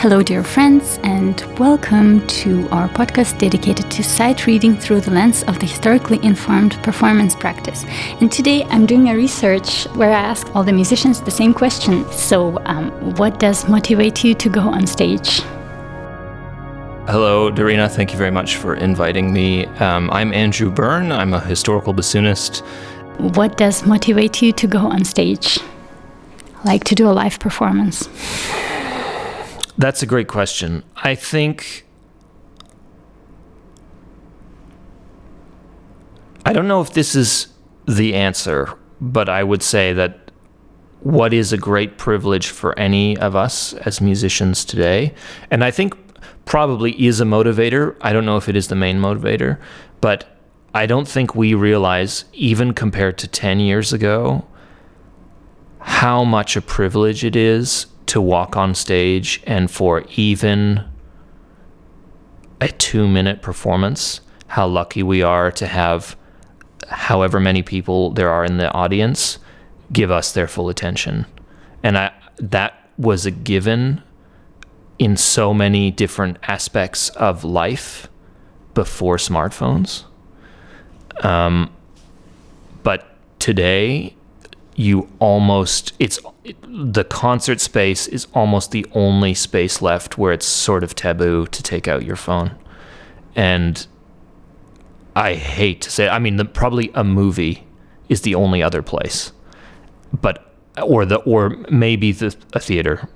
Hello, dear friends, and welcome to our podcast dedicated to sight reading through the lens of the historically informed performance practice. And today I'm doing a research where I ask all the musicians the same question. So, what does motivate you to go on stage? Hello, Dina. Thank you very much for inviting me. I'm Andrew Byrne. I'm a historical bassoonist. What does motivate you to go on stage? Like to do a live performance? That's a great question. I don't know if this is the answer, but I would say that what is a great privilege for any of us as musicians today, and I think probably is a motivator. I don't know if it is the main motivator, but I don't think we realize, even compared to 10 years ago, how much a privilege it is to walk on stage and for even a 2-minute performance, how lucky we are to have however many people there are in the audience give us their full attention. And that was a given in so many different aspects of life before smartphones. But today, the concert space is almost the only space left where it's sort of taboo to take out your phone. And I hate to say it, probably a movie is the only other place, or maybe a theater,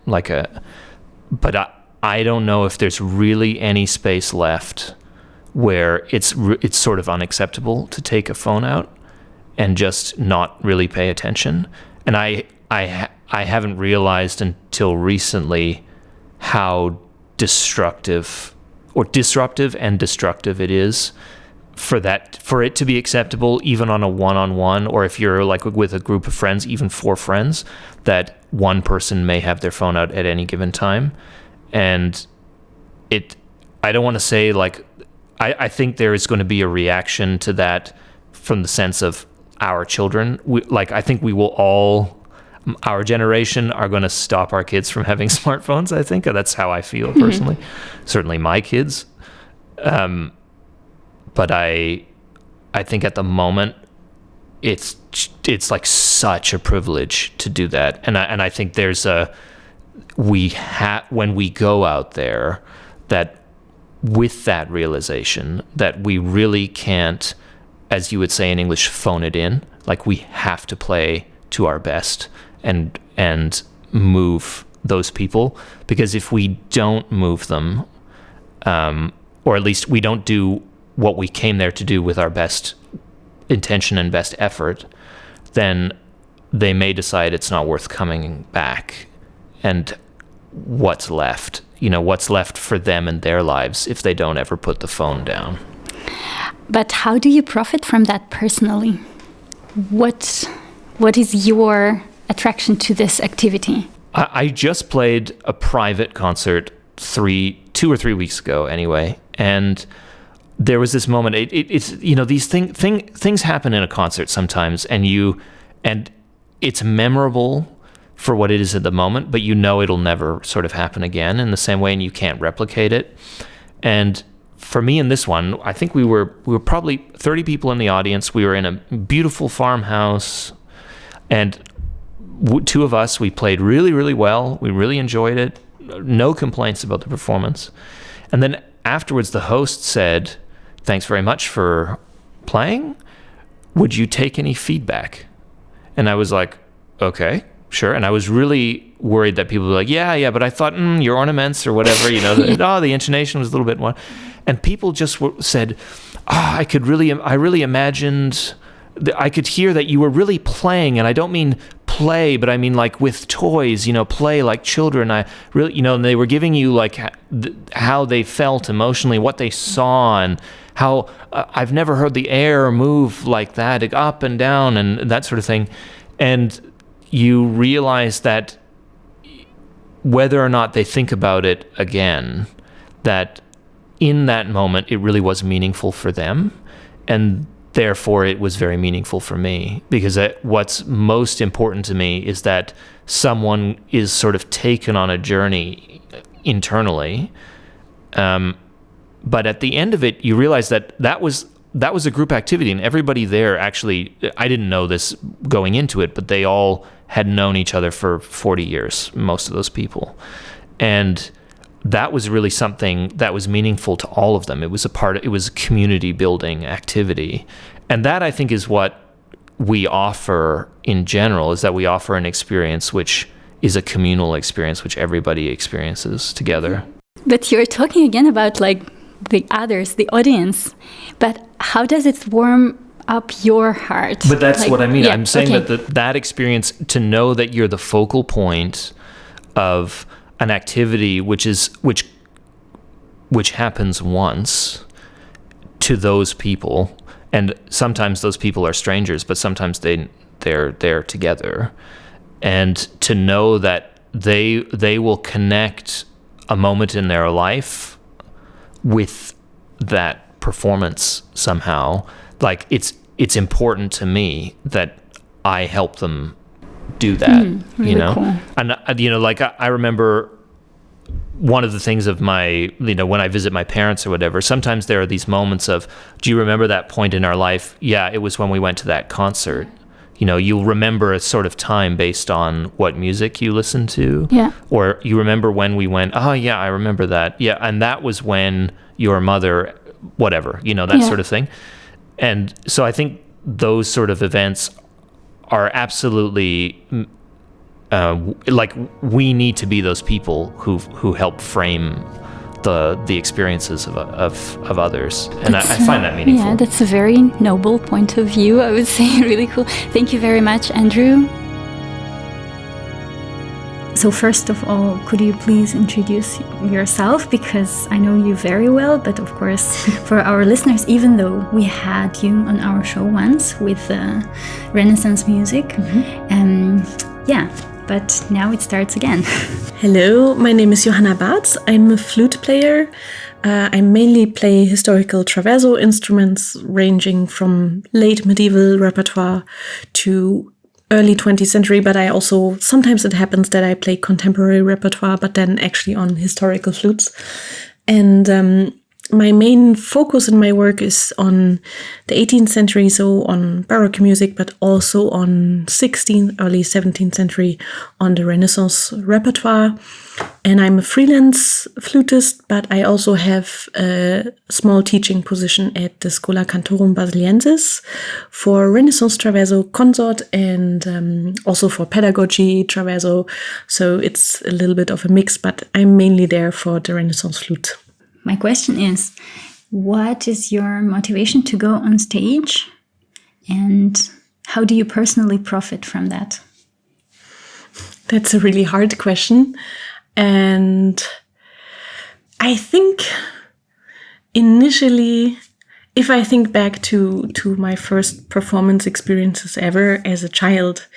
but I don't know if there's really any space left where it's sort of unacceptable to take a phone out and just not really pay attention. And I haven't realized until recently how disruptive and destructive it is for it to be acceptable, even on a one-on-one, or if you're like with a group of friends, even 4 friends, that one person may have their phone out at any given time. And I don't want to say I think there is going to be a reaction to that from the sense of our children. I think we will all, our generation, are going to stop our kids from having smartphones. I think that's how I feel personally. Certainly my kids. But I think at the moment it's like such a privilege to do that. And I think when we go out there, that with that realization that we really can't, as you would say in English, phone it in. Like, we have to play to our best and move those people, because if we don't move them, or at least we don't do what we came there to do with our best intention and best effort, then they may decide it's not worth coming back. And what's left for them in their lives if they don't ever put the phone down? But how do you profit from that personally? What is your attraction to this activity? I just played a private concert 2 or 3 weeks ago anyway, and there was this moment. It's these things happen in a concert sometimes, and it's memorable for what it is at the moment, but it'll never sort of happen again in the same way, and you can't replicate it. And for me in this one, I think we were probably 30 people in the audience. We were in a beautiful farmhouse, and 2 of us, we played really, really well. We really enjoyed it. No complaints about the performance. And then afterwards, the host said, "Thanks very much for playing. Would you take any feedback?" And I was like, "Okay, sure." And I was really worried that people were like, yeah, but I thought, your ornaments or whatever, the intonation was a little bit more. And people just said, I really imagined, I could hear that you were really playing, and I don't mean play, but I mean like with toys, play like children. I really, and they were giving you like how they felt emotionally, what they saw, and how I've never heard the air move like that, up and down and that sort of thing. And you realize that whether or not they think about it again, that in that moment it really was meaningful for them, and therefore it was very meaningful for me, because what's most important to me is that someone is sort of taken on a journey internally. But at the end of it, you realize that was a group activity, and everybody there actually, I didn't know this going into it, but they all had known each other for 40 years, most of those people. And that was really something that was meaningful to all of them. It was a community building activity. And that, I think, is what we offer in general, is that we offer an experience which is a communal experience, which everybody experiences together. But you're talking again about like the others, the audience. But how does it warm up your heart? But that's like, what I mean. Yeah, I'm saying okay. that experience, to know that you're the focal point of an activity which happens once to those people, and sometimes those people are strangers, but sometimes they're there together, and to know that they will connect a moment in their life with that performance somehow. Like it's important to me that I help them do that, really cool. And like I remember one of the things of my, when I visit my parents or whatever, sometimes there are these moments of, do you remember that point in our life? Yeah, it was when we went to that concert. You'll remember a sort of time based on what music you listened to. Yeah. Or you remember when we went, oh yeah, I remember that. Yeah, and that was when your mother, whatever, that sort of thing. And so I think those sort of events are absolutely like, we need to be those people who help frame the experiences of others, and I find that meaningful. Yeah, that's a very noble point of view, I would say. Really cool. Thank you very much, Andrew. So first of all, could you please introduce yourself? Because I know you very well, but of course, for our listeners, even though we had you on our show once with Renaissance music, but now it starts again. Hello, my name is Johanna Bartz. I'm a flute player. I mainly play historical traverso instruments ranging from late medieval repertoire to early 20th century, but I also, sometimes it happens that I play contemporary repertoire, but then actually on historical flutes. And my main focus in my work is on the 18th century, so on Baroque music, but also on 16th, early 17th century, on the Renaissance repertoire. And I'm a freelance flutist, but I also have a small teaching position at the Schola Cantorum Basiliensis for Renaissance Traverso Consort and also for pedagogy Traverso. So it's a little bit of a mix, but I'm mainly there for the Renaissance flute. My question is, what is your motivation to go on stage, and how do you personally profit from that? That's a really hard question. And I think initially, if I think back to my first performance experiences ever as a child,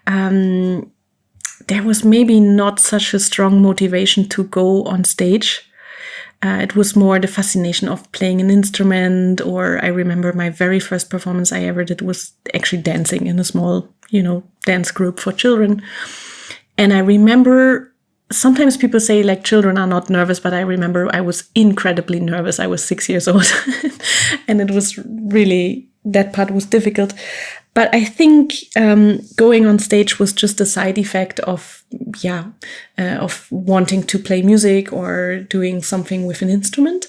there was maybe not such a strong motivation to go on stage. It was more the fascination of playing an instrument, or I remember my very first performance I ever did was actually dancing in a small, dance group for children. And I remember, sometimes people say like children are not nervous, but I remember I was incredibly nervous. I was 6 years old and it was really, that part was difficult. But I think going on stage was just a side effect of wanting to play music or doing something with an instrument.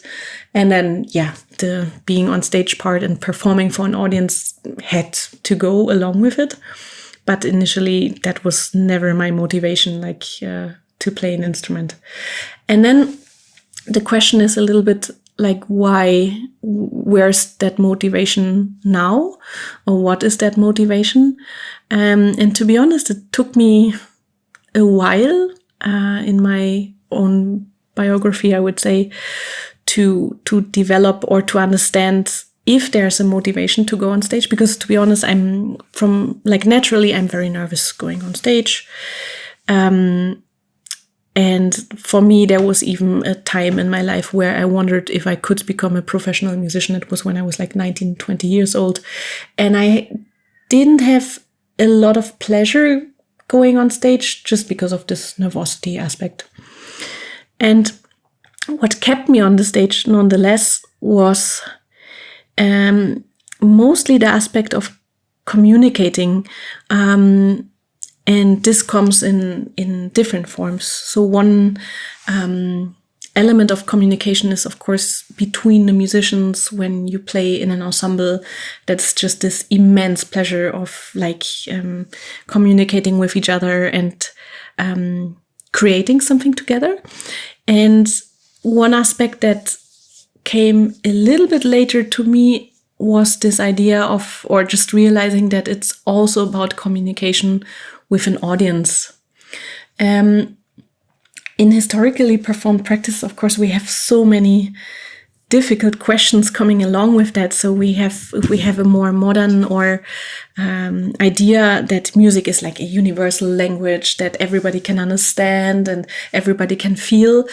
And then, the being on stage part and performing for an audience had to go along with it. But initially, that was never my motivation, to play an instrument. And then the question is a little bit like, where's that motivation now? Or what is that motivation? And to be honest, it took me a while in my own biography, I would say, to develop or to understand if there's a motivation to go on stage. Because to be honest, naturally, I'm very nervous going on stage. And for me, there was even a time in my life where I wondered if I could become a professional musician. It was when I was 19, 20 years old. And I didn't have a lot of pleasure going on stage just because of this nervosity aspect. And what kept me on the stage nonetheless was mostly the aspect of communicating. And this comes in different forms. So one element of communication is, of course, between the musicians when you play in an ensemble. That's just this immense pleasure of like communicating with each other and creating something together. And one aspect that came a little bit later to me was this idea of, or just realizing that it's also about communication with an audience. In historically performed practice, of course, we have so many difficult questions coming along with that. So if we have a more modern or idea that music is like a universal language that everybody can understand and everybody can feel.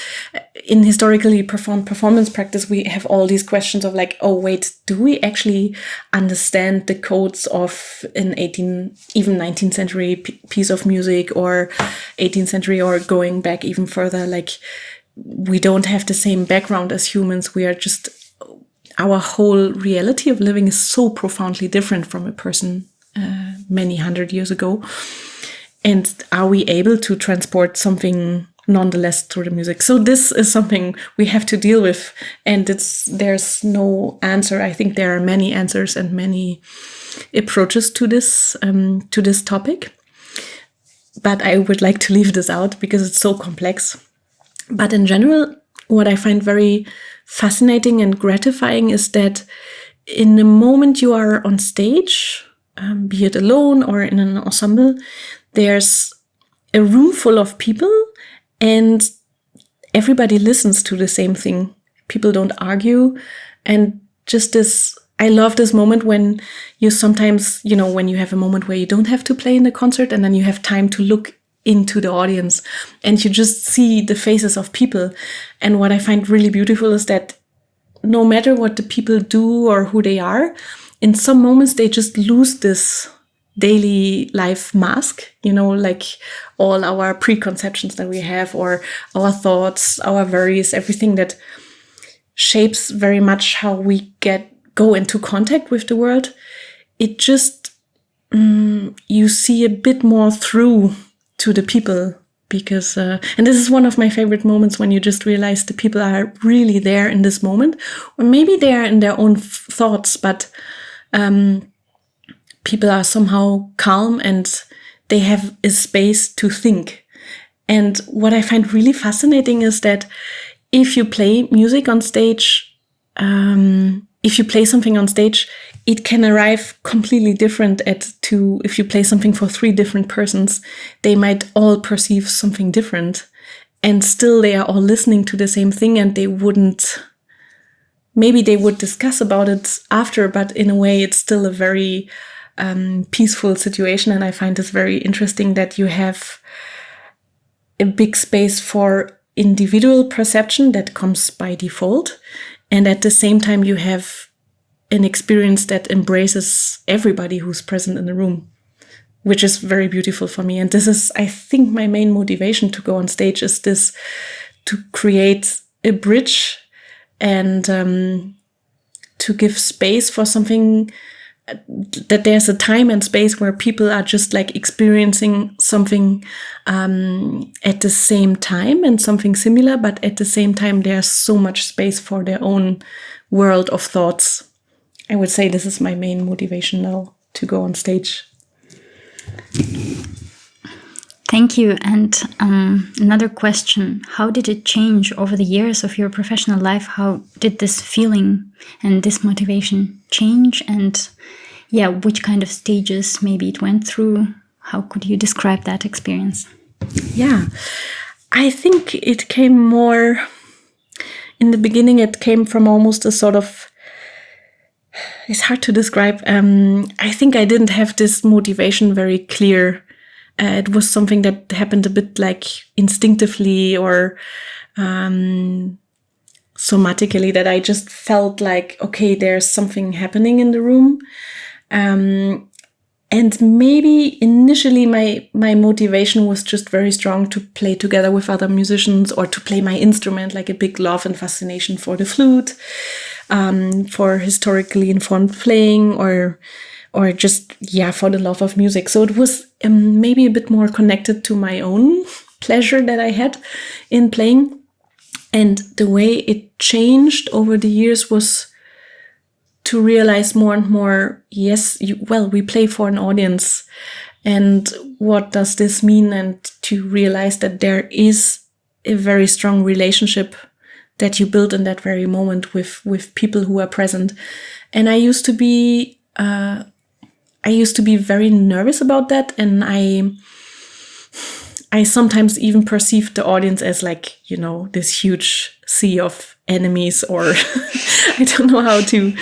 In historically performed performance practice, we have all these questions of like, oh wait, do we actually understand the codes of an 19th century piece of music, or 18th century, or going back even further? Like, we don't have the same background as humans. We are just, our whole reality of living is so profoundly different from a person many hundred years ago. And are we able to transport something nonetheless through the music? So this is something we have to deal with, and there's no answer. I think there are many answers and many approaches to this topic, but I would like to leave this out because it's so complex. But in general, what I find very fascinating and gratifying is that in the moment you are on stage, be it alone or in an ensemble, there's a room full of people and everybody listens to the same thing. People don't argue. And just this, I love this moment when you sometimes, when you have a moment where you don't have to play in the concert and then you have time to look into the audience and you just see the faces of people. And what I find really beautiful is that no matter what the people do or who they are, in some moments they just lose this daily life mask, like all our preconceptions that we have, or our thoughts, our worries, everything that shapes very much how we go into contact with the world. It just, you see a bit more through to the people, because, and this is one of my favorite moments, when you just realize the people are really there in this moment, or maybe they are in their own thoughts, but people are somehow calm and they have a space to think. And what I find really fascinating is that if you play music on stage, if you play something on stage, it can arrive completely different if you play something for 3 different persons. They might all perceive something different, and still they are all listening to the same thing, and maybe they would discuss about it after, but in a way it's still a very peaceful situation. And I find this very interesting that you have a big space for individual perception that comes by default, and at the same time you have an experience that embraces everybody who's present in the room, which is very beautiful for me. And this is, I think, my main motivation to go on stage, is this, to create a bridge and to give space for something, that there's a time and space where people are just like experiencing something at the same time, and something similar, but at the same time there's so much space for their own world of thoughts. I would say this is my main motivation now to go on stage. Thank you. And another question: how did it change over the years of your professional life? How did this feeling and this motivation change? And which kind of stages maybe it went through? How could you describe that experience? Yeah, I think it came more, in the beginning it came from almost a sort of, it's hard to describe. I think I didn't have this motivation very clear. It was something that happened a bit like instinctively or somatically, that I just felt like, okay, there's something happening in the room. And maybe initially my motivation was just very strong to play together with other musicians or to play my instrument, like a big love and fascination for the flute, for historically informed playing, or just, for the love of music. So it was maybe a bit more connected to my own pleasure that I had in playing. And the way it changed over the years was to realize more and more, we play for an audience. And what does this mean? And to realize that there is a very strong relationship that you build in that very moment with people who are present. And I used to be very nervous about that. And I sometimes even perceived the audience as like, this huge sea of enemies, or I don't know how to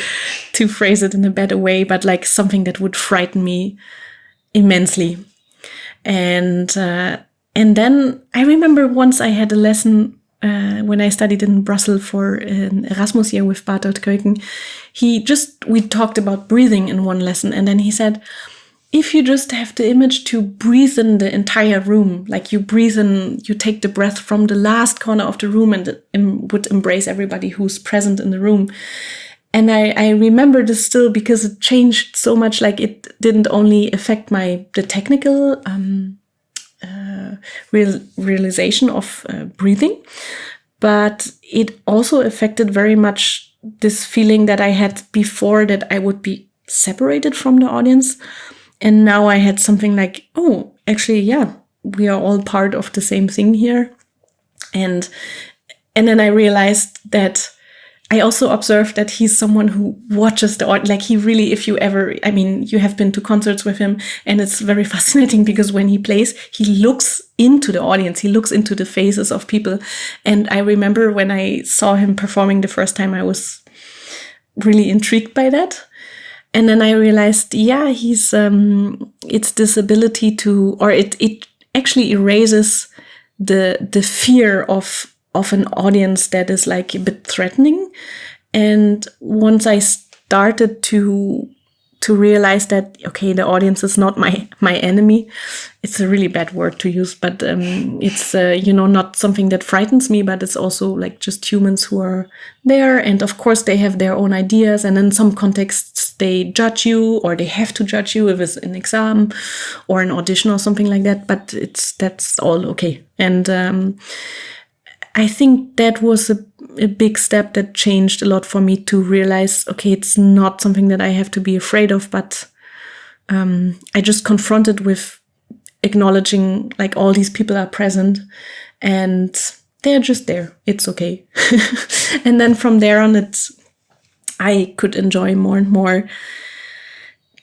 phrase it in a better way, but like something that would frighten me immensely. And then I remember once I had a lesson when I studied in Brussels for an Erasmus year with Bartz. We talked about breathing in one lesson, and then he said, if you just have the image to breathe in the entire room, like you breathe in, you take the breath from the last corner of the room and it would embrace everybody who's present in the room. And I remember this still because it changed so much. Like it didn't only affect the technical realization of breathing, but it also affected very much this feeling that I had before, that I would be separated from the audience. And now I had something like, oh, actually, we are all part of the same thing here. And then I realized that I also observed that he's someone who watches the audience. Like he really, you have been to concerts with him, and it's very fascinating because when he plays, he looks into the audience. He looks into the faces of people. And I remember when I saw him performing the first time, I was really intrigued by that. And then I realized, he's, it's this ability to, or it actually erases the fear of an audience that is like a bit threatening. And once I started to realize that, okay, the audience is not my enemy. It's a really bad word to use, but it's, not something that frightens me, but it's also like just humans who are there. And of course they have their own ideas. And in some contexts they judge you, or they have to judge you if it's an exam or an audition or something like that. But that's all okay. And I think that was a big step that changed a lot for me to realize, okay, it's not something that I have to be afraid of, but I just confronted with acknowledging like all these people are present and they're just there. It's okay. And then from there on, I could enjoy more and more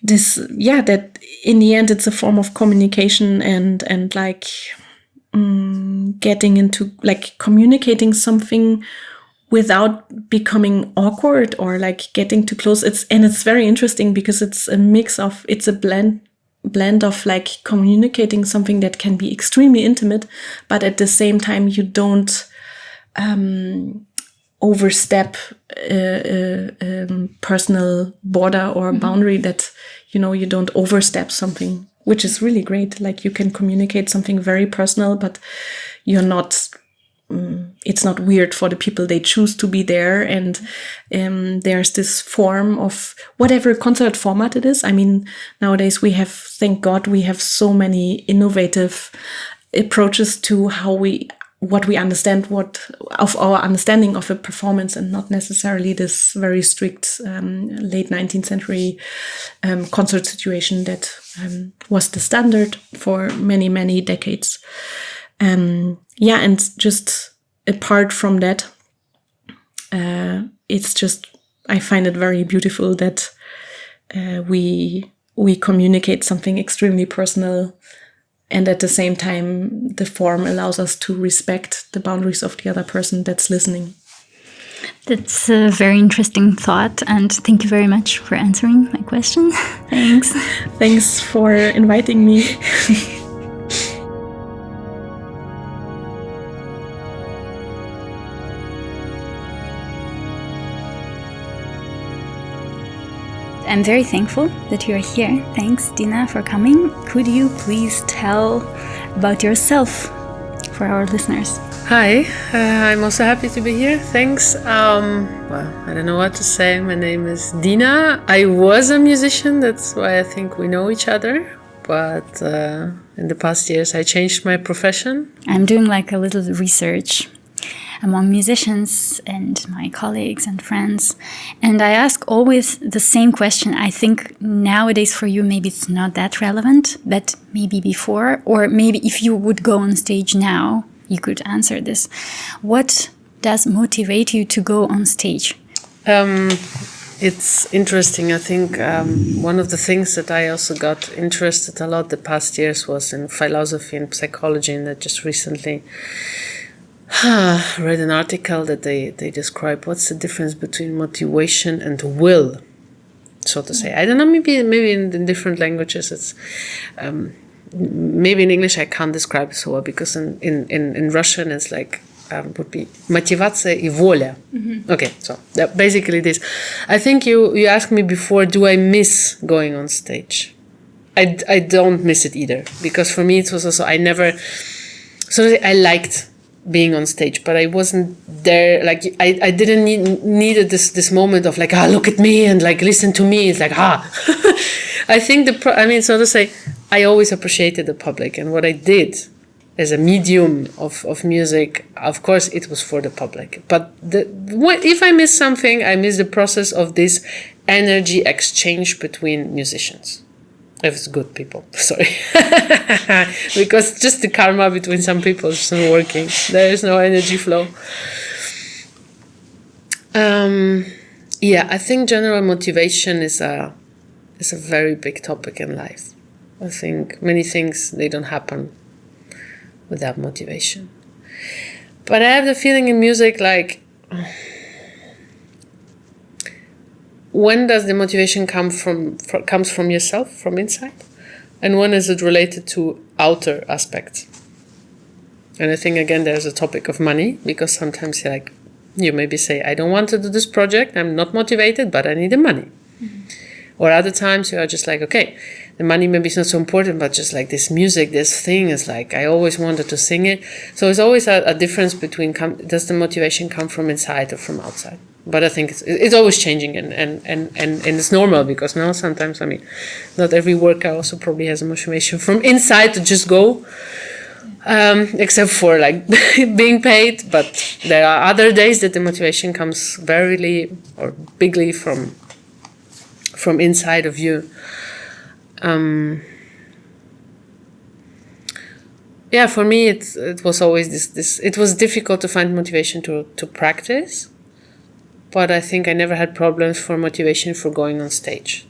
this, that in the end, it's a form of communication and like getting into like communicating something without becoming awkward or like getting too close. It's very interesting because it's a blend of like communicating something that can be extremely intimate, but at the same time you don't overstep a personal border or boundary, that you don't overstep something, which is really great. Like you can communicate something very personal, but you're not it's not weird for the people. They choose to be there, and there's this form of whatever concert format it is. I mean, nowadays thank God we have so many innovative approaches to what we understand of our understanding of a performance, and not necessarily this very strict late 19th century concert situation that was the standard for many, many decades. And just apart from that, it's just, I find it very beautiful that we communicate something extremely personal, and at the same time, the form allows us to respect the boundaries of the other person that's listening. That's a very interesting thought, and thank you very much for answering my question. Thanks. Thanks for inviting me. I'm very thankful that you're here. Thanks, Dina, for coming. Could you please tell about yourself for our listeners? Hi, I'm also happy to be here. Thanks. Well, I don't know what to say. My name is Dina. I was a musician, that's why I think we know each other. But in the past years, I changed my profession. I'm doing like a little research among musicians and my colleagues and friends. And I ask always the same question. I think nowadays for you, maybe it's not that relevant, but maybe before, or maybe if you would go on stage now, you could answer this. What does motivate you to go on stage? It's interesting. I think one of the things that I also got interested a lot the past years was in philosophy and psychology, and I just recently read an article that they describe what's the difference between motivation and will, so to say. I don't know, maybe in different languages it's... maybe in English I can't describe it so well, because in Russian it's like would be мотивация и воля. Mm-hmm. Okay, so that basically this. I think you asked me before, do I miss going on stage? I don't miss it either, because for me it was also, I liked being on stage, but I wasn't there. Like I didn't needed this moment of like, look at me and like listen to me. It's like I think so to say, I always appreciated the public, and what I did as a medium of music, of course, it was for the public. But if I miss something, I miss the process of this energy exchange between musicians. If it's good people, sorry. Because just the karma between some people is not working. There is no energy flow. I think general motivation is a very big topic in life. I think many things, they don't happen without motivation. But I have the feeling in music, like, when does the motivation comes from yourself, from inside? And when is it related to outer aspects? And I think, again, there's a topic of money, because sometimes you maybe say, I don't want to do this project, I'm not motivated, but I need the money. Mm-hmm. Or other times you are just like, okay, the money maybe is not so important, but just like this music, this thing is like, I always wanted to sing it. So it's always a difference between, does the motivation come from inside or from outside? But I think it's always changing, and it's normal, because now sometimes, not every worker also probably has a motivation from inside to just go, except for like being paid. But there are other days that the motivation comes very or bigly from inside of you. For me, it was always this. It was difficult to find motivation to practice, but I think I never had problems for motivation for going on stage,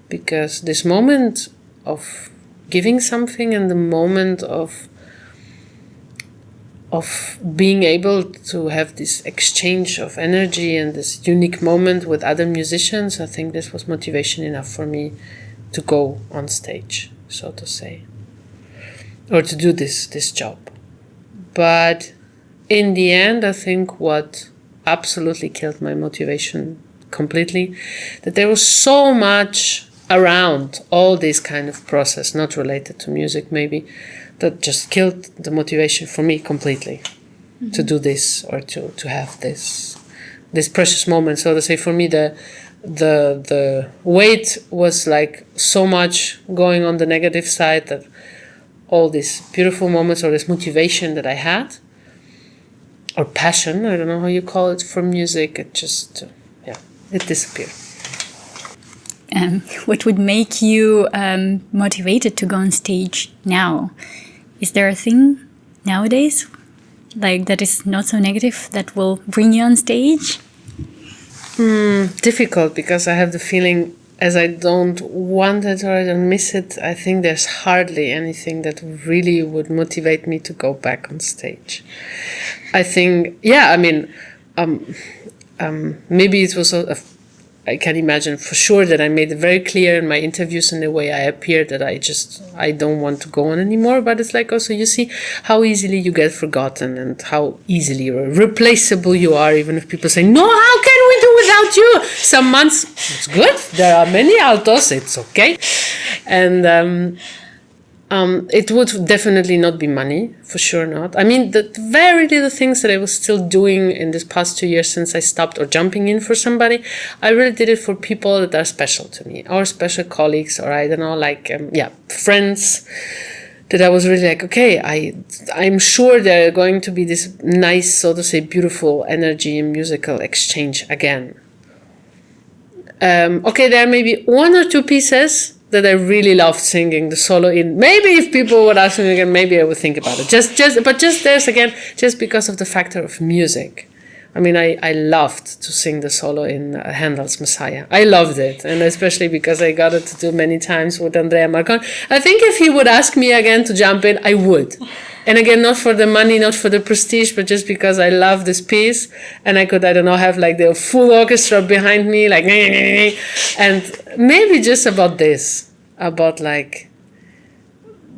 because this moment of giving something and the moment of being able to have this exchange of energy and this unique moment with other musicians, I think this was motivation enough for me to go on stage, so to say, or to do this job. But in the end, I think what absolutely killed my motivation completely, that there was so much around all this kind of process, not related to music maybe, that just killed the motivation for me completely. Mm-hmm. To do this, or to have this precious moment. So to say, for me, the weight was like so much going on the negative side, that all these beautiful moments, or this motivation that I had, or passion, I don't know how you call it, for music, it just, it disappeared. What would make you motivated to go on stage now? Is there a thing nowadays, like, that is not so negative, that will bring you on stage? Difficult, because I have the feeling, as I don't want it or I don't miss it, I think there's hardly anything that really would motivate me to go back on stage. I think, maybe it was I can imagine for sure that I made it very clear in my interviews and the way I appeared that I don't want to go on anymore. But it's like, also, you see how easily you get forgotten and how easily replaceable you are, even if people say, no, how can we do without you. Some months, it's good. There are many altos. It's okay. And it would definitely not be money, for sure not. I mean, the very little things that I was still doing in this past 2 years since I stopped, or jumping in for somebody, I really did it for people that are special to me, or special colleagues, or I don't know, like, friends, that I was really like, okay, I'm sure there are going to be this nice, so to say, beautiful energy and musical exchange again. Okay, there are maybe one or two pieces that I really loved singing the solo in. Maybe if people would ask me again, maybe I would think about it. Just there's again, just because of the factor of music. I mean, I loved to sing the solo in Handel's Messiah. I loved it, and especially because I got it to do many times with Andrea Marcon. I think if he would ask me again to jump in, I would. And again, not for the money, not for the prestige, but just because I love this piece, and I could, I don't know, have like the full orchestra behind me, like, and maybe just about this, about like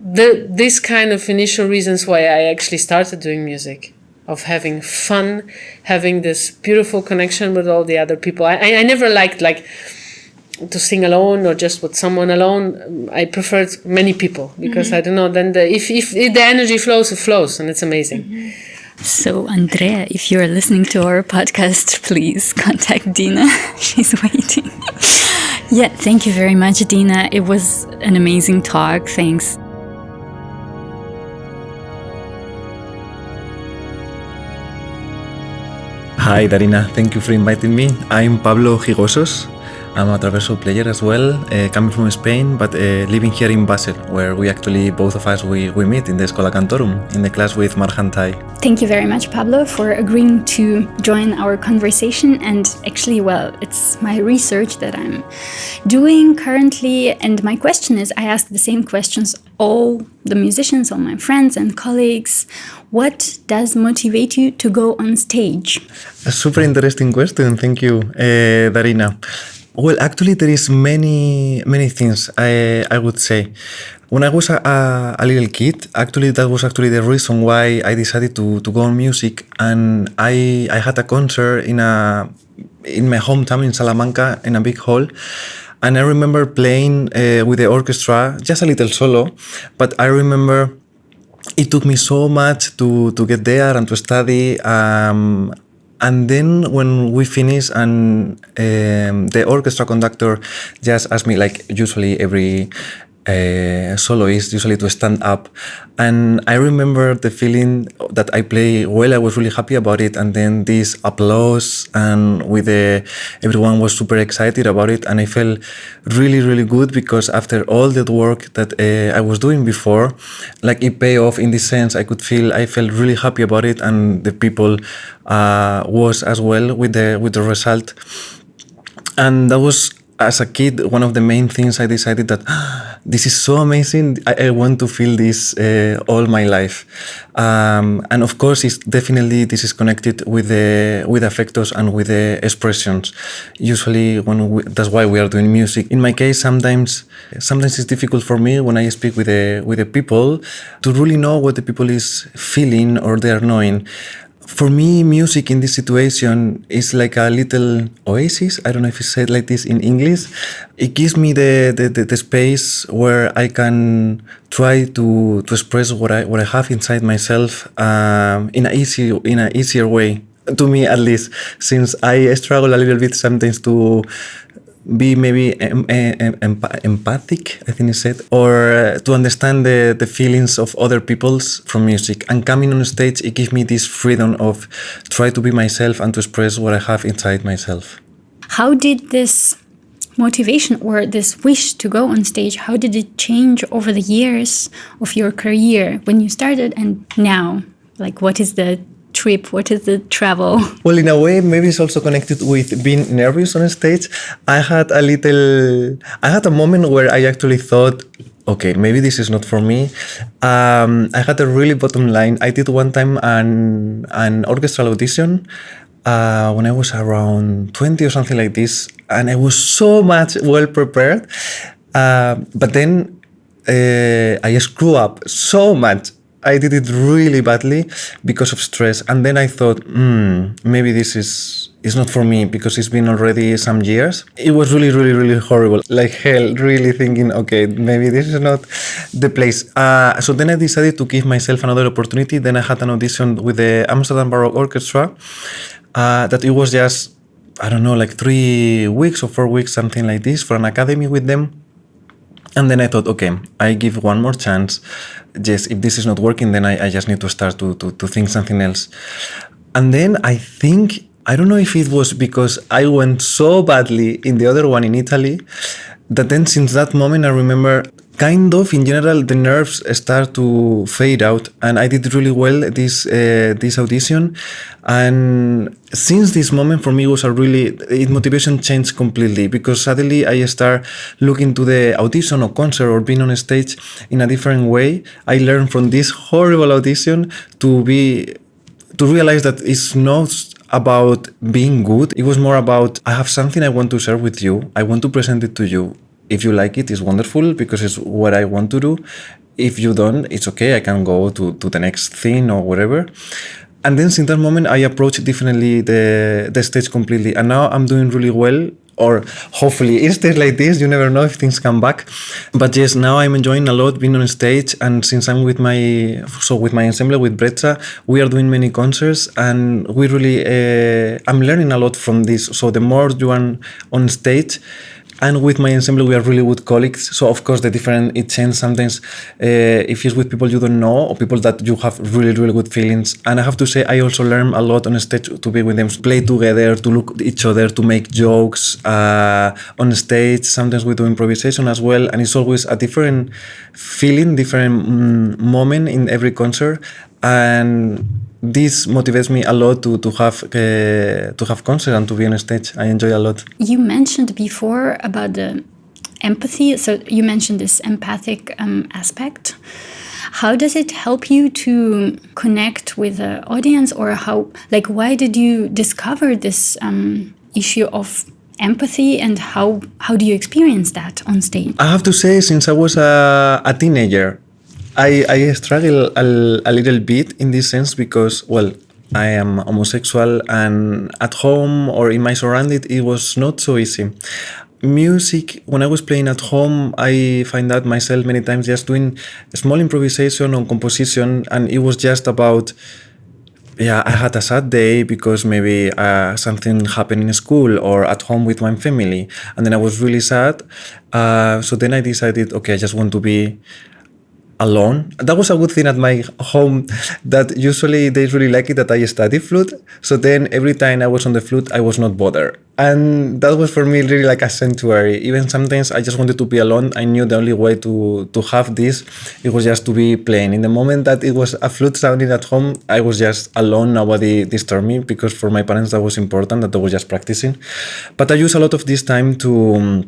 this kind of initial reasons why I actually started doing music, of having fun, having this beautiful connection with all the other people. I never liked like to sing alone or just with someone alone. I preferred many people because I don't know, then if the energy flows, it flows, and it's amazing. So, Andrea, if you're listening to our podcast, please contact Dina. She's waiting. Yeah, thank you very much, Dina. It was an amazing talk. Thanks. Hi, Darina. Thank you for inviting me. I'm Pablo Gigosos. I'm a traverso player as well, coming from Spain, but living here in Basel, where we actually, both of us, we meet in the Schola Cantorum, in the class with Marjantai. Thank you very much, Pablo, for agreeing to join our conversation. And actually, well, it's my research that I'm doing currently. And my question is, I ask the same questions all the musicians, all my friends and colleagues. What does motivate you to go on stage? A super interesting question. Thank you, Darina. Well, actually, there is many things I would say. When I was a little kid, actually, that was actually the reason why I decided to go on music. And I had a concert in my hometown in Salamanca in a big hall. And I remember playing with the orchestra, just a little solo. But I remember it took me so much to get there and to study. And then when we finished, and the orchestra conductor just asked me, like usually every soloist, usually to stand up. And I remember the feeling that I play well. I was really happy about it. And then this applause, and everyone was super excited about it. And I felt really, really good, because after all the work that I was doing before, like it paid off in this sense. I felt really happy about it, and the people was as well with the result. And that was, as a kid, one of the main things I decided that this is so amazing. I want to feel this all my life. And of course, this is connected with the affectos and with the expressions. Usually, that's why we are doing music. In my case, sometimes it's difficult for me when I speak with the people to really know what the people is feeling or they are knowing. For me, music in this situation is like a little oasis. I don't know if it's said like this in English. It gives me the space where I can try to express what I have inside myself in a easier way. To me, at least, since I struggle a little bit sometimes to be maybe empathic, I think it's said, or to understand the feelings of other people's from music. And coming on stage, it gives me this freedom of try to be myself and to express what I have inside myself. How did this motivation or this wish to go on stage, how did it change over the years of your career when you started and now? Like, what is the trip? What is the travel? Well, in a way, maybe it's also connected with being nervous on stage. I had a moment where I actually thought, okay, maybe this is not for me. I had a really bottom line. I did one time an orchestral audition when I was around 20 or something like this, and I was so much well prepared. But then I screw up so much. I did it really badly because of stress. And then I thought, maybe this is not for me because it's been already some years. It was really, really, really horrible. Like hell, really thinking, okay, maybe this is not the place. So then I decided to give myself another opportunity. Then I had an audition with the Amsterdam Baroque Orchestra that it was just, I don't know, like 3 weeks or 4 weeks, something like this, for an academy with them. And then I thought, okay, I give one more chance. Yes, if this is not working, then I just need to start to think something else. And then I think, I don't know if it was because I went so badly in the other one in Italy, that then since that moment I remember kind of in general the nerves start to fade out, and I did really well this audition. And since this moment for me was motivation changed completely, because suddenly I start looking to the audition or concert or being on a stage in a different way. I learned from this horrible audition to realize that it's not about being good. It was more about, I have something I want to share with you. I want to present it to you. If you like it, it's wonderful because it's what I want to do. If you don't, it's okay. I can go to the next thing or whatever. And then since that moment, I approached differently the stage completely. And now I'm doing really well. Or hopefully it stays like this. You never know if things come back. But yes, now I'm enjoying a lot being on stage. And since I'm with my ensemble, with Bartz, we are doing many concerts, and we really, I'm learning a lot from this. So the more you are on stage, and with my ensemble, we are really good colleagues. So of course, it changes sometimes if it's with people you don't know or people that you have really, really good feelings. And I have to say, I also learn a lot on stage to be with them, play together, to look at each other, to make jokes on stage. Sometimes we do improvisation as well. And it's always a different feeling, different moment in every concert. And this motivates me a lot to have concert and to be on stage. I enjoy a lot. You mentioned before about the empathy. So you mentioned this empathic aspect. How does it help you to connect with the audience, or why did you discover this issue of empathy, and how do you experience that on stage? I have to say, since I was a teenager, I struggle a little bit in this sense because, well, I am homosexual, and at home or in my surroundings, it was not so easy. Music, when I was playing at home, I find out myself many times just doing small improvisation on composition, and it was just about, I had a sad day because maybe something happened in school or at home with my family, and then I was really sad. So then I decided, okay, I just want to be alone. That was a good thing at my home, that usually they really like it that I study flute. So then every time I was on the flute, I was not bothered. And that was for me really like a sanctuary. Even sometimes I just wanted to be alone. I knew the only way to have this, it was just to be playing. In the moment that it was a flute sounding at home, I was just alone. Nobody disturbed me, because for my parents that was important, that I was just practicing. But I use a lot of this time to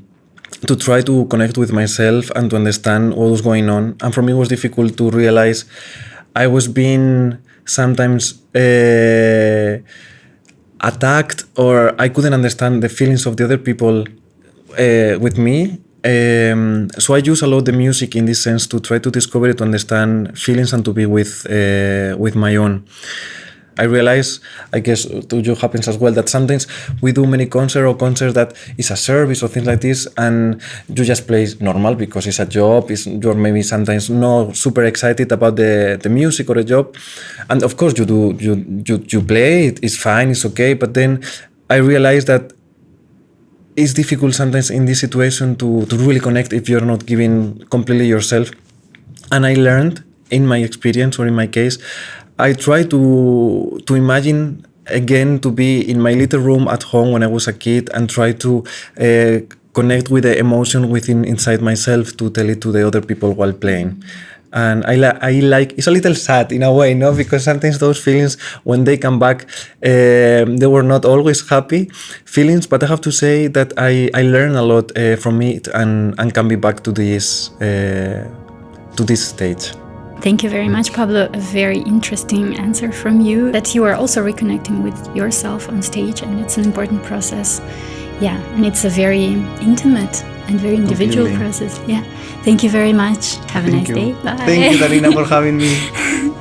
try to connect with myself and to understand what was going on. And for me, it was difficult to realize I was being sometimes attacked, or I couldn't understand the feelings of the other people with me. So I use a lot the music in this sense to try to discover it, to understand feelings, and to be with my own. I realize, I guess to you happens as well, that sometimes we do many concerts that is a service or things like this, and you just play normal because it's a job. You're maybe sometimes not super excited about the music or the job, and of course you play. It's fine, it's okay. But then I realize that it's difficult sometimes in this situation to really connect if you're not giving completely yourself. And I learned in my experience, or in my case, I try to imagine again to be in my little room at home when I was a kid, and try to connect with the emotion inside myself, to tell it to the other people while playing. And I like it's a little sad in a way, no? Because sometimes those feelings, when they come back, they were not always happy feelings. But I have to say that I learn a lot from it, and can be back to this stage. Thank you very much, Pablo. A very interesting answer from you, that you are also reconnecting with yourself on stage, and it's an important process. Yeah, and it's a very intimate and very individual Completely. process. Yeah. Thank you very much. Have a nice day. Bye. Thank you, Dina, for having me.